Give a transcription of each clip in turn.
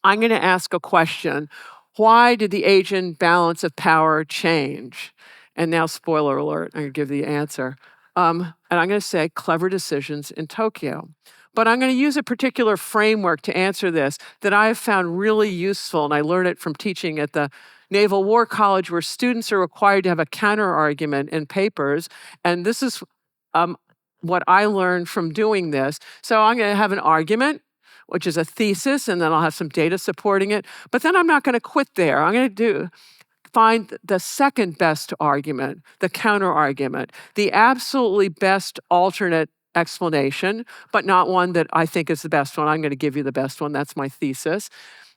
I'm going to ask a question. Why did the Asian balance of power change? And now, spoiler alert, I'm going to give the answer. And I'm going to say clever decisions in Tokyo. But I'm going to use a particular framework to answer this that I have found really useful, and I learned it from teaching at the Naval War College, where students are required to have a counter-argument in papers. And this is what I learned from doing this. So I'm going to have an argument, which is a thesis, and then I'll have some data supporting it. But then I'm not going to quit there. I'm going to find the second best argument, the counter-argument, the absolutely best alternate explanation, but not one that I think is the best one. I'm going to give you the best one. That's my thesis.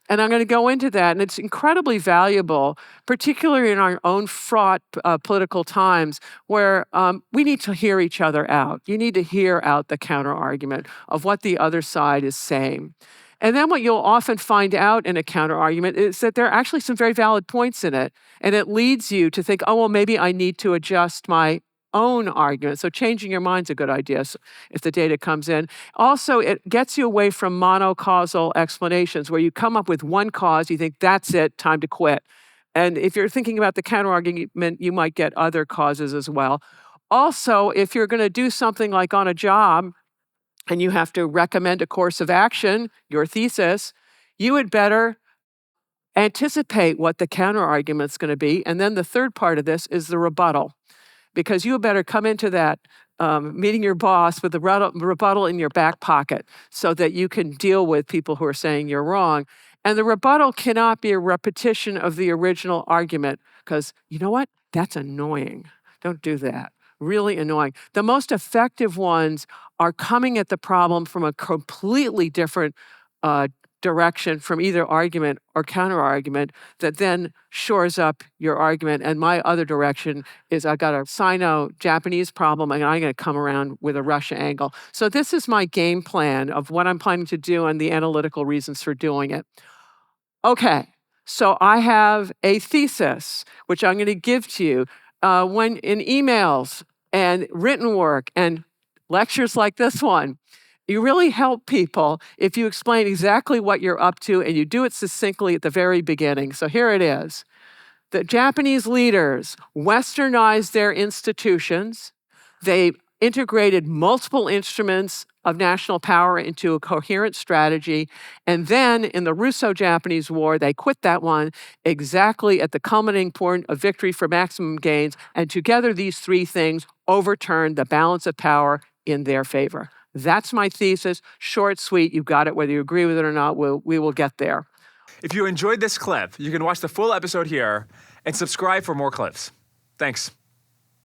And I'm going to go into that. And it's incredibly valuable, particularly in our own fraught political times where we need to hear each other out. You need to hear out the counter-argument of what the other side is saying. And then what you'll often find out in a counter-argument is that there are actually some very valid points in it. And it leads you to think, oh, well, maybe I need to adjust my own argument. So changing your mind's a good idea if the data comes in. Also, it gets you away from monocausal explanations where you come up with one cause, you think that's it, time to quit. And if you're thinking about the counter-argument, you might get other causes as well. Also, if you're going to do something like on a job and you have to recommend a course of action, your thesis, you had better anticipate what the counter-argument's going to be. And then the third part of this is the rebuttal. Because you better come into that meeting your boss with the rebuttal in your back pocket so that you can deal with people who are saying you're wrong. And the rebuttal cannot be a repetition of the original argument because, you know what? That's annoying. Don't do that. Really annoying. The most effective ones are coming at the problem from a completely different direction from either argument or counter-argument that then shores up your argument. And my other direction is I got a Sino-Japanese problem and I'm going to come around with a Russia angle. So this is my game plan of what I'm planning to do and the analytical reasons for doing it. Okay, so I have a thesis, which I'm going to give to you when in emails and written work and lectures like this one. You really help people if you explain exactly what you're up to and you do it succinctly at the very beginning. So here it is. The Japanese leaders westernized their institutions. They integrated multiple instruments of national power into a coherent strategy. And then in the Russo-Japanese War, they quit that one exactly at the culminating point of victory for maximum gains. And together, these three things overturned the balance of power in their favor. That's my thesis. Short, sweet, you've got it. Whether you agree with it or not, we will get there. If you enjoyed this clip, you can watch the full episode here and subscribe for more clips. Thanks.